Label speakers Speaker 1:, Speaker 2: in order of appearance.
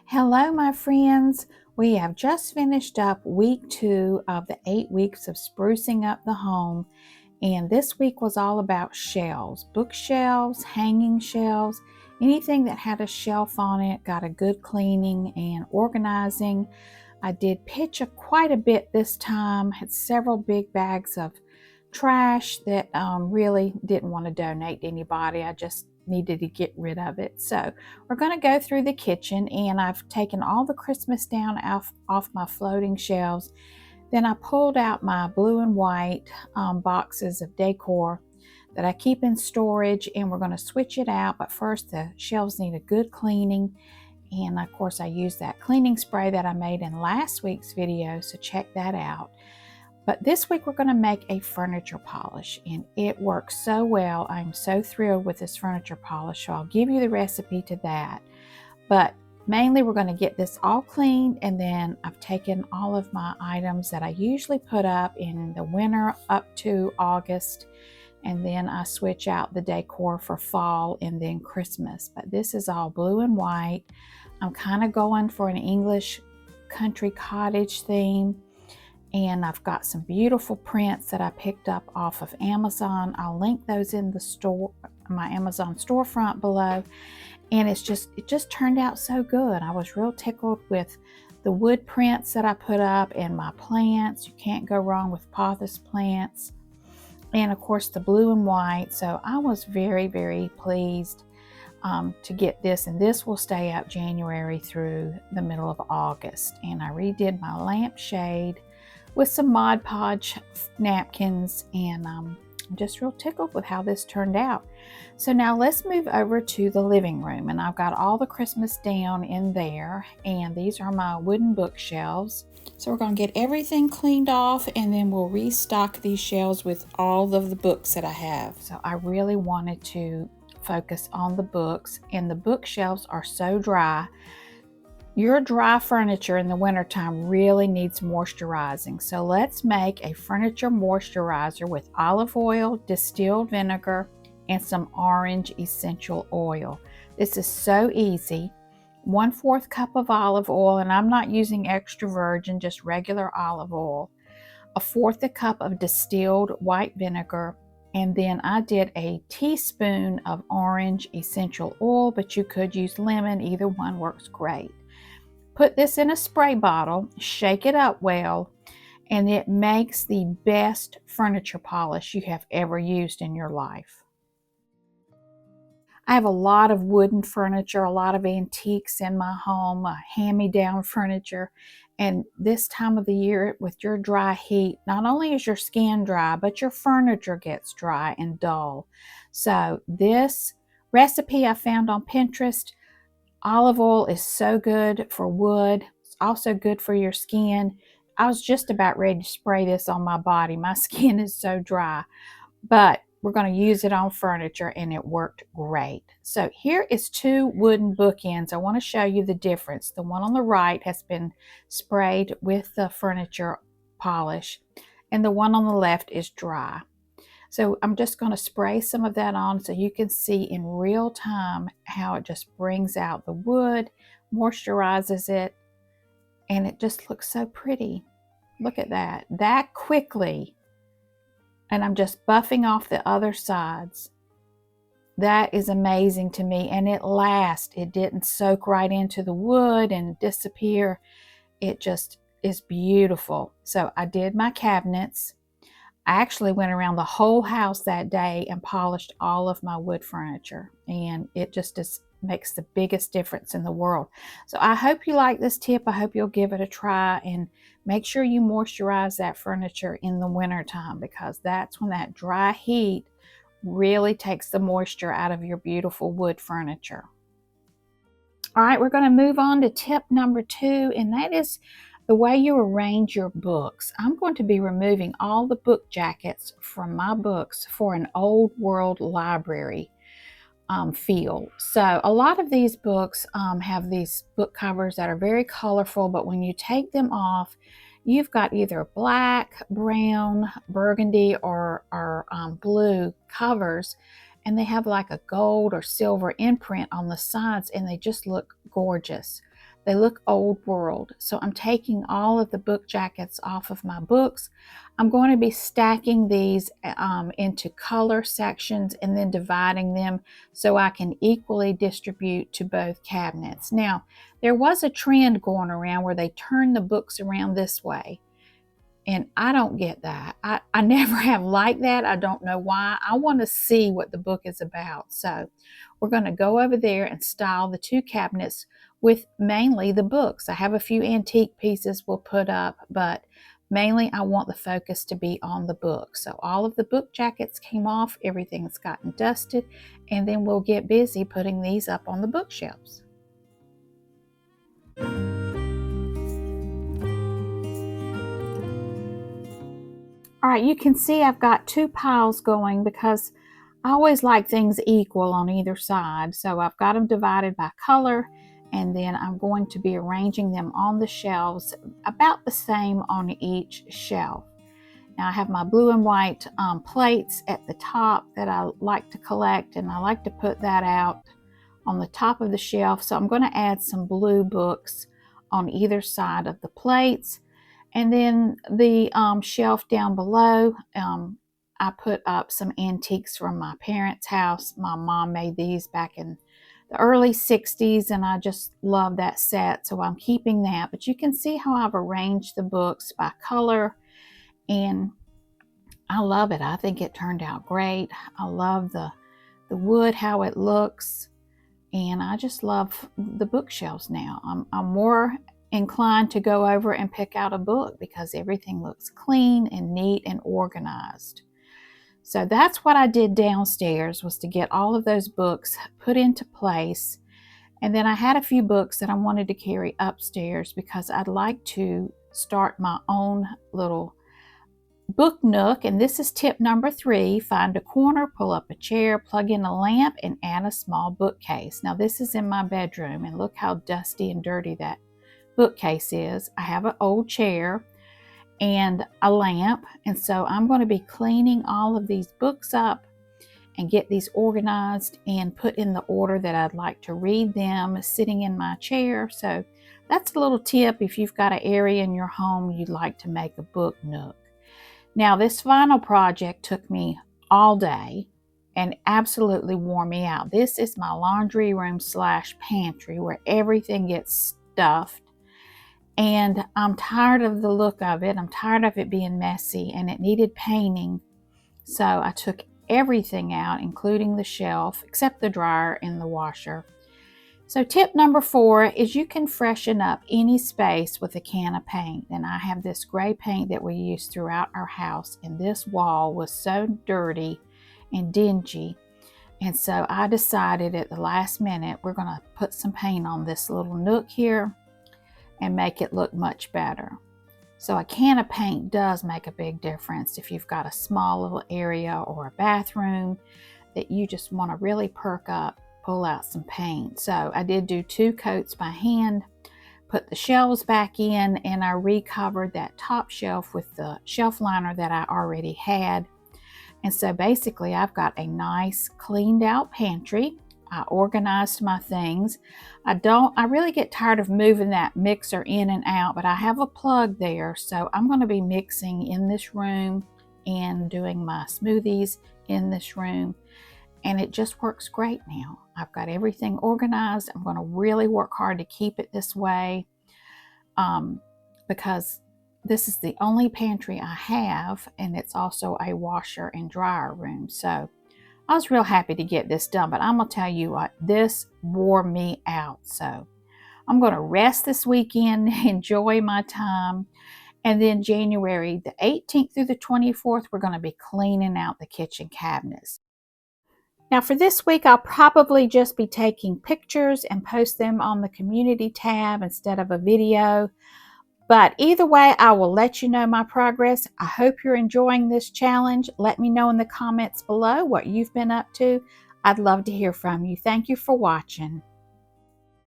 Speaker 1: Hello, my friends. We have just finished up week 2 of the 8 weeks of sprucing up the home, and this week was all about shelves, bookshelves, hanging shelves, anything that had a shelf on it, got a good cleaning and organizing. I did pitch quite a bit this time, had several big bags of trash that really didn't want to donate to anybody. I just needed to get rid of it. So we're going to go through the kitchen, and I've taken all the Christmas down off my floating shelves. Then I pulled out my blue and white boxes of decor that I keep in storage, and we're going to switch it out. But first, the shelves need a good cleaning. And of course, I used that cleaning spray that I made in last week's video, so check that out. But this week we're going to make a furniture polish, and it works so well. I'm so thrilled with this furniture polish, so I'll give you the recipe to that. But mainly we're going to get this all cleaned, and then I've taken all of my items that I usually put up in the winter up to August, and then I switch out the decor for fall and then Christmas. But this is all blue and white. I'm kind of going for an English country cottage theme. And I've got some beautiful prints that I picked up off of Amazon. I'll link those in the store, my Amazon storefront below. And it just turned out so good. I was real tickled with the wood prints that I put up and my plants. You can't go wrong with pothos plants. And of course the blue and white. So I was very, very pleased to get this. And this will stay up January through the middle of August. And I redid my lampshade with some Mod Podge napkins, and I'm just real tickled with how this turned out. So now let's move over to the living room, and I've got all the Christmas down in there, and these are my wooden bookshelves. So we're going to get everything cleaned off, and then we'll restock these shelves with all of the books that I have. So I really wanted to focus on the books, and the bookshelves are so dry. Your dry furniture in the wintertime really needs moisturizing. So let's make a furniture moisturizer with olive oil, distilled vinegar, and some orange essential oil. This is so easy. 1/4 cup of olive oil, and I'm not using extra virgin, just regular olive oil. 1/4 cup of distilled white vinegar, and then I did a teaspoon of orange essential oil, but you could use lemon. Either one works great. Put this in a spray bottle, shake it up well, and it makes the best furniture polish you have ever used in your life. I have a lot of wooden furniture, a lot of antiques in my home, hand-me-down furniture, and this time of the year with your dry heat, not only is your skin dry, but your furniture gets dry and dull. So this recipe I found on Pinterest. Olive oil is so good for wood. It's also good for your skin. I was just about ready to spray this on my body. My skin is so dry, but we're going to use it on furniture, and it worked great. So here is 2 wooden bookends. I want to show you the difference. The one on the right has been sprayed with the furniture polish, and the one on the left is dry. So I'm just going to spray some of that on so you can see in real time how it just brings out the wood, moisturizes it, and it just looks so pretty. Look at that quickly. And I'm just buffing off the other sides. That is amazing to me, and it lasts. It didn't soak right into the wood and disappear. It just is beautiful. So I did my cabinets. I actually went around the whole house that day and polished all of my wood furniture, and it just makes the biggest difference in the world. So I hope you like this tip. I hope you'll give it a try, and make sure you moisturize that furniture in the winter time, because that's when that dry heat really takes the moisture out of your beautiful wood furniture. All right, we're going to move on to tip number 2, and that is the way you arrange your books. I'm going to be removing all the book jackets from my books for an old world library feel. So a lot of these books have these book covers that are very colorful, but when you take them off, you've got either black, brown, burgundy, or blue covers, and they have like a gold or silver imprint on the sides, and they just look gorgeous. They look old world. So I'm taking all of the book jackets off of my books. I'm going to be stacking these into color sections and then dividing them so I can equally distribute to both cabinets. Now, there was a trend going around where they turn the books around this way. And I don't get that. I never have liked that. I don't know why. I want to see what the book is about. So we're going to go over there and style the two cabinets with mainly the books. I have a few antique pieces we'll put up, but mainly I want the focus to be on the book. So all of the book jackets came off, everything's gotten dusted, and then we'll get busy putting these up on the bookshelves. All right, you can see I've got two piles going because I always like things equal on either side. So I've got them divided by color, and then I'm going to be arranging them on the shelves about the same on each shelf. Now I have my blue and white plates at the top that I like to collect, and I like to put that out on the top of the shelf. So I'm going to add some blue books on either side of the plates. And then the shelf down below, I put up some antiques from my parents' house. My mom made these back in the early 60s, and I just love that set, so I'm keeping that. But you can see how I've arranged the books by color, and I love it. I think it turned out great. I love the wood, how it looks, and I just love the bookshelves now. I'm more inclined to go over and pick out a book because everything looks clean and neat and organized. So that's what I did downstairs, was to get all of those books put into place. And then I had a few books that I wanted to carry upstairs because I'd like to start my own little book nook. And this is tip number 3. Find a corner, pull up a chair, plug in a lamp, and add a small bookcase. Now this is in my bedroom, and look how dusty and dirty that bookcase is. I have an old chair and a lamp, and so I'm going to be cleaning all of these books up and get these organized and put in the order that I'd like to read them sitting in my chair. So that's a little tip if you've got an area in your home you'd like to make a book nook. Now this final project took me all day and absolutely wore me out. This is my laundry room / pantry where everything gets stuffed. And I'm tired of the look of it. I'm tired of it being messy, and it needed painting. So I took everything out, including the shelf, except the dryer and the washer. So tip number 4 is you can freshen up any space with a can of paint. And I have this gray paint that we use throughout our house, and this wall was so dirty and dingy. And so I decided at the last minute we're going to put some paint on this little nook here and make it look much better. So a can of paint does make a big difference if you've got a small little area or a bathroom that you just want to really perk up, pull out some paint. So I did do 2 coats by hand, put the shelves back in, and I recovered that top shelf with the shelf liner that I already had. And so basically I've got a nice cleaned out pantry. I organized my things. I really get tired of moving that mixer in and out, but I have a plug there. So I'm going to be mixing in this room and doing my smoothies in this room. And it just works great now. I've got everything organized. I'm going to really work hard to keep it this way because this is the only pantry I have, and it's also a washer and dryer room. So I was real happy to get this done, but I'm going to tell you what, this wore me out. So I'm going to rest this weekend, enjoy my time, and then January the 18th through the 24th, we're going to be cleaning out the kitchen cabinets. Now for this week, I'll probably just be taking pictures and post them on the community tab instead of a video. But either way, I will let you know my progress. I hope you're enjoying this challenge. Let me know in the comments below what you've been up to. I'd love to hear from you. Thank you for watching.